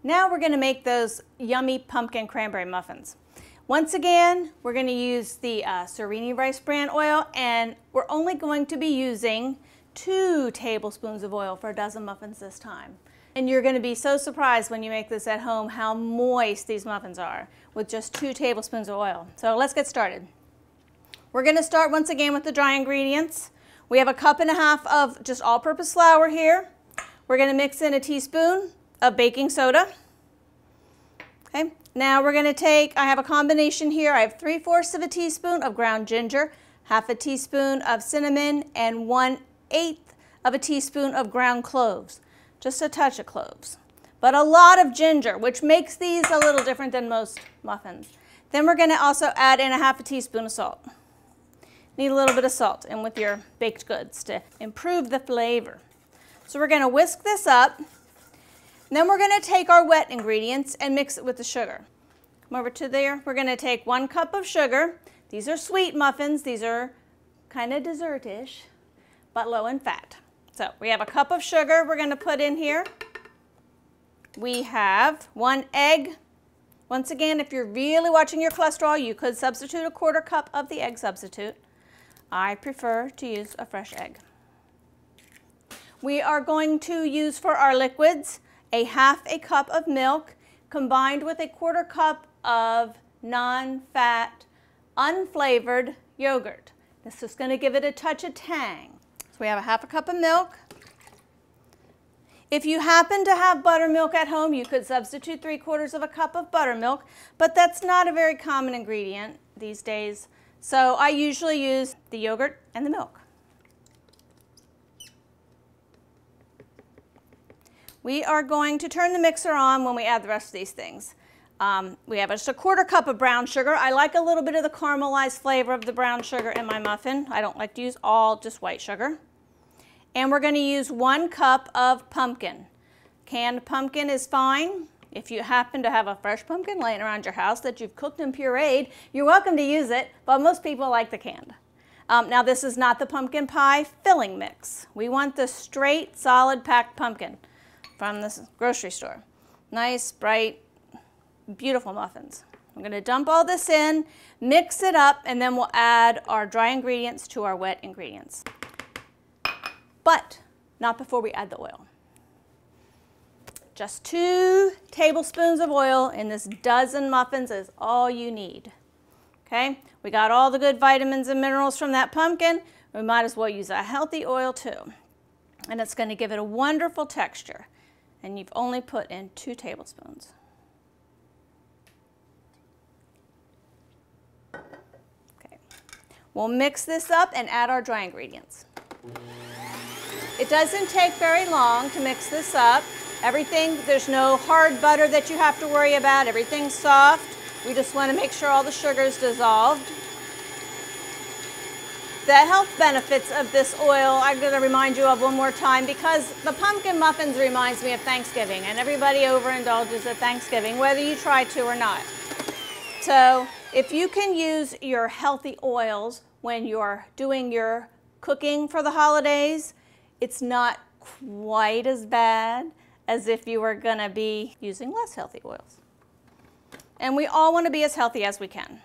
Now we're going to make those yummy pumpkin cranberry muffins. Once again, we're going to use the Suriny rice bran oil, and we're only going to be using 2 tablespoons of oil for a dozen muffins this time. And you're going to be so surprised when you make this at home how moist these muffins are with just 2 tablespoons of oil. So let's get started. We're going to start once again with the dry ingredients. We have a 1.5 cups of just all-purpose flour here. We're going to mix in a teaspoon of baking soda. Okay. Now we're going to take, I have a combination here. I have 3/4 of a teaspoon of ground ginger, 1/2 teaspoon of cinnamon, and 1/8 of a teaspoon of ground cloves. Just a touch of cloves. But a lot of ginger, which makes these a little different than most muffins. Then we're going to also add in a 1/2 teaspoon of salt. Need a little bit of salt in with your baked goods to improve the flavor. So we're going to whisk this up. And then we're going to take our wet ingredients and mix it with the sugar. Come over to there. We're going to take 1 cup of sugar. These are sweet muffins. These are kind of dessert-ish, but low in fat. So we have a cup of sugar we're going to put in here. We have 1 egg. Once again, if you're really watching your cholesterol, you could substitute a 1/4 cup of the egg substitute. I prefer to use a fresh egg. We are going to use for our liquids a 1/2 cup of milk combined with a 1/4 cup of non-fat, unflavored yogurt. This is going to give it a touch of tang. So we have a 1/2 cup of milk. If you happen to have buttermilk at home, you could substitute 3/4 cup of buttermilk, but that's not a very common ingredient these days. So I usually use the yogurt and the milk. We are going to turn the mixer on when we add the rest of these things. We have just a 1/4 cup of brown sugar. I like a little bit of the caramelized flavor of the brown sugar in my muffin. I don't like to use all just white sugar. And we're going to use 1 cup of pumpkin. Canned pumpkin is fine. If you happen to have a fresh pumpkin laying around your house that you've cooked and pureed, you're welcome to use it, but most people like the canned. Now this is not the pumpkin pie filling mix. We want the straight, solid packed pumpkin from the grocery store. Nice, bright, beautiful muffins. I'm going to dump all this in, mix it up, and then we'll add our dry ingredients to our wet ingredients. But not before we add the oil. Just 2 tablespoons of oil in this dozen muffins is all you need. Okay, we got all the good vitamins and minerals from that pumpkin. We might as well use a healthy oil too. And it's going to give it a wonderful texture. And you've only put in 2 tablespoons. Okay, we'll mix this up and add our dry ingredients. It doesn't take very long to mix this up. Everything, there's no hard butter that you have to worry about. Everything's soft. We just want to make sure all the sugar is dissolved. The health benefits of this oil, I'm going to remind you of one more time, because the pumpkin muffins reminds me of Thanksgiving, and everybody overindulges at Thanksgiving, whether you try to or not. So if you can use your healthy oils when you're doing your cooking for the holidays, it's not quite as bad as if you were going to be using less healthy oils. And we all want to be as healthy as we can.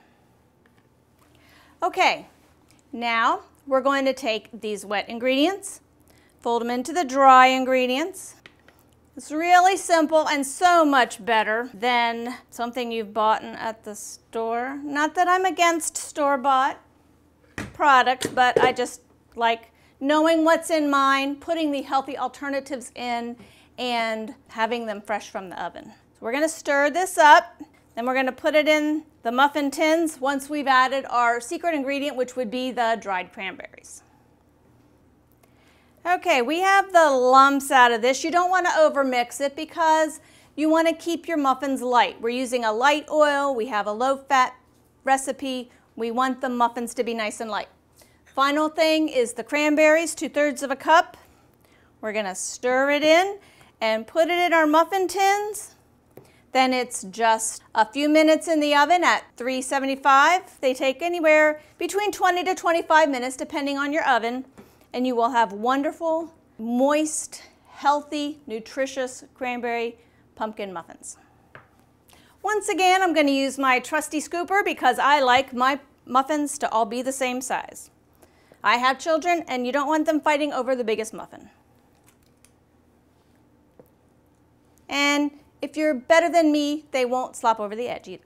Okay. Now we're going to take these wet ingredients, fold them into the dry ingredients. It's really simple and so much better than something you've bought at the store. Not that I'm against store-bought products, but I just like knowing what's in mine, putting the healthy alternatives in, and having them fresh from the oven. So we're going to stir this up. Then we're going to put it in the muffin tins once we've added our secret ingredient, which would be the dried cranberries. Okay, we have the lumps out of this. You don't want to overmix it because you want to keep your muffins light. We're using a light oil. We have a low-fat recipe. We want the muffins to be nice and light. Final thing is the cranberries, 2/3 cup. We're going to stir it in and put it in our muffin tins. Then it's just a few minutes in the oven at 375. They take anywhere between 20 to 25 minutes depending on your oven, and you will have wonderful, moist, healthy, nutritious cranberry pumpkin muffins. Once again, I'm going to use my trusty scooper because I like my muffins to all be the same size. I have children and you don't want them fighting over the biggest muffin. And if you're better than me, they won't slop over the edge either.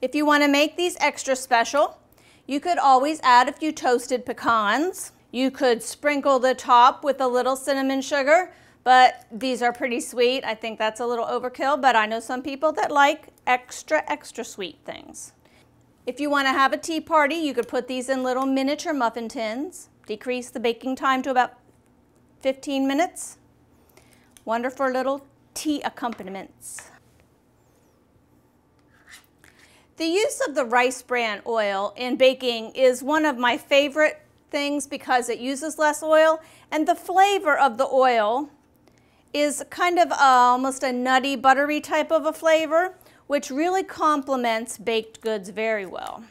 If you want to make these extra special, you could always add a few toasted pecans. You could sprinkle the top with a little cinnamon sugar, but these are pretty sweet. I think that's a little overkill, but I know some people that like extra sweet things. If you want to have a tea party, you could put these in little miniature muffin tins, decrease the baking time to about 15 minutes. Wonderful little tea accompaniments. The use of the rice bran oil in baking is one of my favorite things because it uses less oil, and the flavor of the oil is kind of almost a nutty, buttery type of a flavor, which really complements baked goods very well.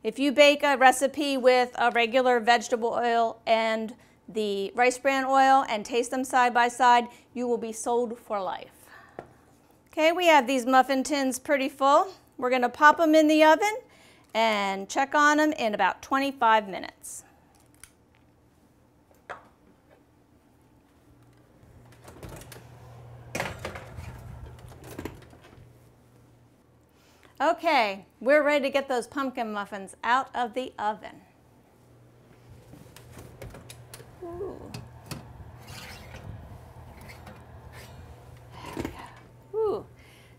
If you bake a recipe with a regular vegetable oil and the rice bran oil and taste them side by side, you will be sold for life. Okay, we have these muffin tins pretty full. We're going to pop them in the oven and check on them in about 25 minutes. Okay, we're ready to get those pumpkin muffins out of the oven. Ooh. There we go. Ooh.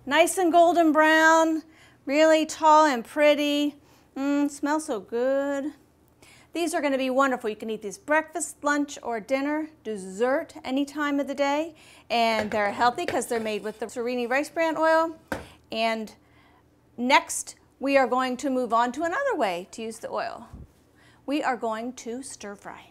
Nice and golden brown, really tall and pretty. Smells so good. These are going to be wonderful. You can eat these breakfast, lunch, or dinner, dessert, any time of the day. And they're healthy because they're made with the Suriny rice bran oil. And next, we are going to move on to another way to use the oil. We are going to stir fry.